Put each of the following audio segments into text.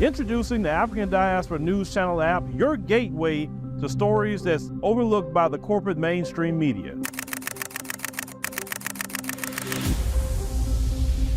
Introducing the African Diaspora News Channel app, your gateway to stories that's overlooked by the corporate mainstream media.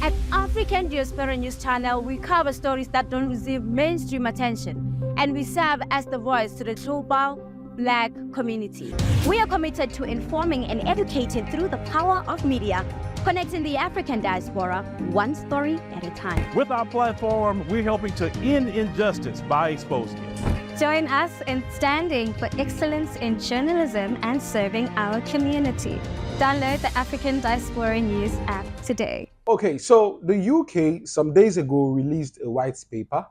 At African Diaspora News Channel, we cover stories that don't receive mainstream attention, and we serve as the voice to the global Black community. We are committed to informing and educating through the power of media, connecting the African diaspora one story at a time. With our platform, we're helping to end injustice by exposing it. Join us in standing for excellence in journalism and serving our community. Download the African Diaspora News app today. Okay, so the UK some days ago released a white paper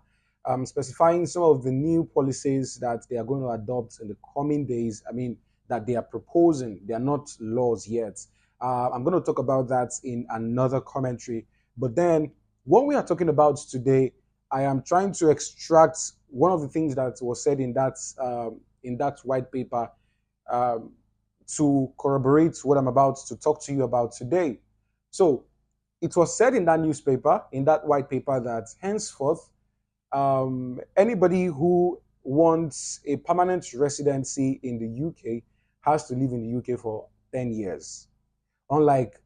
specifying some of the new policies that they are going to adopt in the coming days. I mean, that they are proposing. They are not laws yet. I'm going to talk about that in another commentary. But then what we are talking about today, I am trying to extract one of the things that was said in that white paper to corroborate what I'm about to talk to you about today. So it was said in that newspaper, in that white paper, that henceforth, anybody who wants a permanent residency in the UK has to live in the UK for 10 years. Unlike,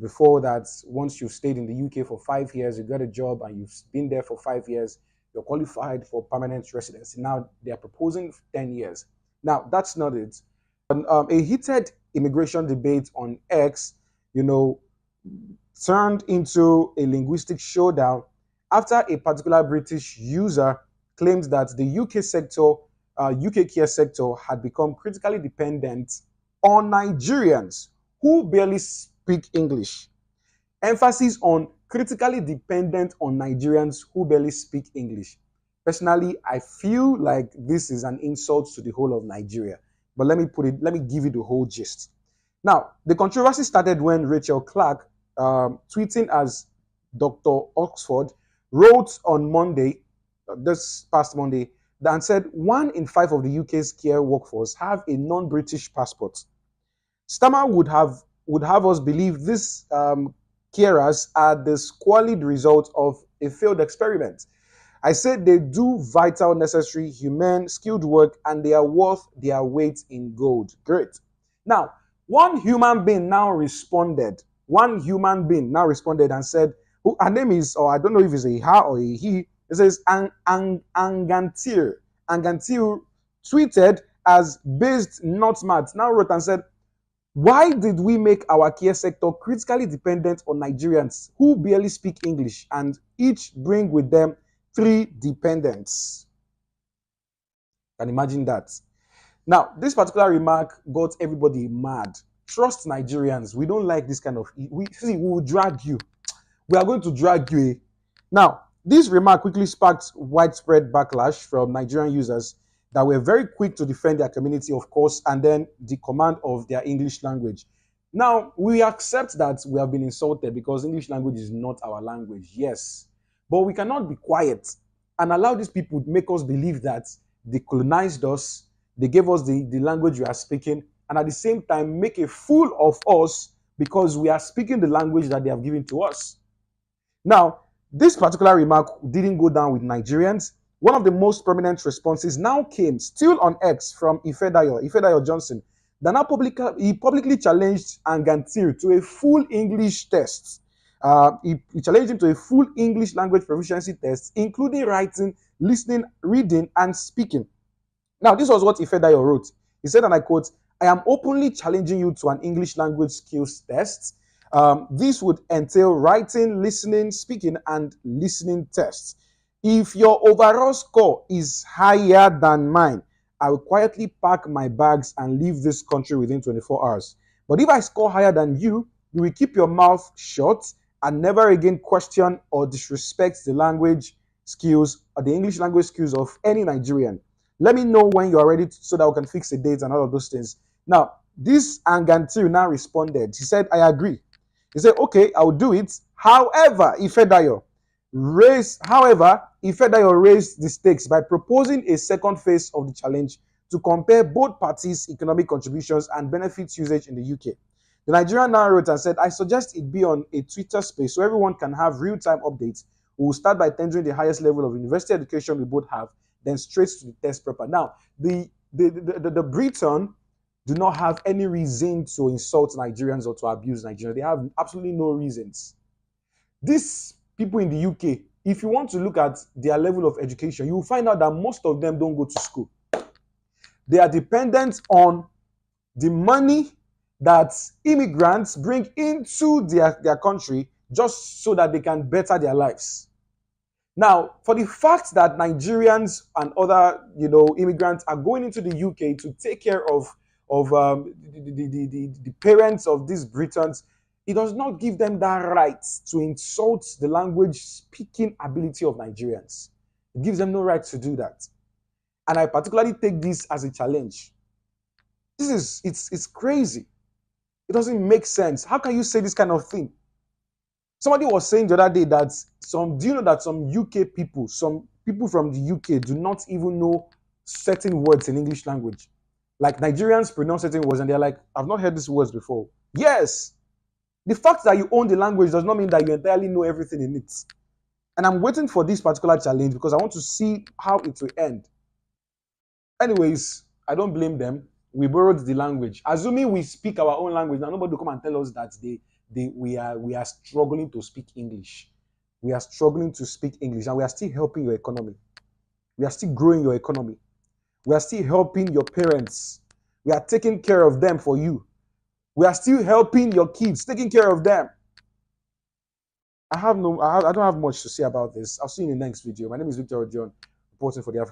before that, once you've stayed in the UK for 5 years, you got a job and you've been there for 5 years, you're qualified for permanent residency. Now they're proposing 10 years. Now, that's not it. A heated immigration debate on X, turned into a linguistic showdown after a particular British user claimed that the UK care sector had become critically dependent on Nigerians who barely speak English. Emphasis on critically dependent on Nigerians who barely speak English. Personally, I feel like this is an insult to the whole of Nigeria. But let me give you the whole gist. Now, the controversy started when Rachel Clark, tweeting as Dr. Oxford, wrote on Monday, this past Monday, and said 1 in 5 of the UK's care workforce have a non-British passport. Stammer would have us believe these carers are the squalid result of a failed experiment. I said they do vital, necessary, humane, skilled work, and they are worth their weight in gold. Great. Now, one human being now responded and said, her name is, or I don't know if it's a her or a he, it says Angantir. Angantir tweeted as based not smart, now wrote and said, why did we make our care sector critically dependent on Nigerians who barely speak English and each bring with them 3 dependents? Can imagine that. Now, this particular remark got everybody mad. Trust Nigerians. We don't like this kind of... We will drag you. We are going to drag you. Now, this remark quickly sparked widespread backlash from Nigerian users that were very quick to defend their community, of course, and then the command of their English language. Now, we accept that we have been insulted because English language is not our language, yes. But we cannot be quiet and allow these people to make us believe that they colonized us, they gave us the language we are speaking, and at the same time make a fool of us because we are speaking the language that they have given to us. Now, this particular remark didn't go down with Nigerians. One of the most prominent responses now came, still on X, from Ifedayo Johnson, that now publicly challenged Angantir to a full English test. He challenged him to a full English language proficiency test, including writing, listening, reading, and speaking. Now, this was what Ifedayo wrote. He said, and I quote, I am openly challenging you to an English language skills test. This would entail writing, listening, speaking, and listening tests. If your overall score is higher than mine, I will quietly pack my bags and leave this country within 24 hours. But if I score higher than you, you will keep your mouth shut and never again question or disrespect the language skills or the English language skills of any Nigerian. Let me know when you are ready so that we can fix the dates and all of those things. Now, this Angantir now responded. He said, I agree. He said, okay, I'll do it. However, Ifedayo raised the stakes by proposing a second phase of the challenge to compare both parties' economic contributions and benefits usage in the UK. The Nigerian now wrote and said, I suggest it be on a Twitter space so everyone can have real-time updates We will start by tendering the highest level of university education we both have, then straight to the test paper. Now, the Briton do not have any reason to insult Nigerians or to abuse Nigerians. They have absolutely no reasons. These people in the UK, if you want to look at their level of education, you will find out that most of them don't go to school. They are dependent on the money that immigrants bring into their country just so that they can better their lives. Now, for the fact that Nigerians and other, immigrants are going into the UK to take care of the parents of these Britons, it does not give them that right to insult the language speaking ability of Nigerians. It gives them no right to do that. And I particularly take this as a challenge. It's crazy. It doesn't make sense. How can you say this kind of thing? Somebody was saying the other day that do you know that some UK people, some people from the UK do not even know certain words in English language. Like Nigerians pronounce certain words and they're like, I've not heard these words before. Yes. The fact that you own the language does not mean that you entirely know everything in it. And I'm waiting for this particular challenge because I want to see how it will end. Anyways, I don't blame them. We borrowed the language. Assuming we speak our own language, now nobody will come and tell us that we are struggling to speak English. We are struggling to speak English and we are still helping your economy. We are still growing your economy. We are still helping your parents. We are taking care of them for you. We are still helping your kids, taking care of them. I don't have much to say about this. I'll see you in the next video. My name is Victor John, reporting for the African.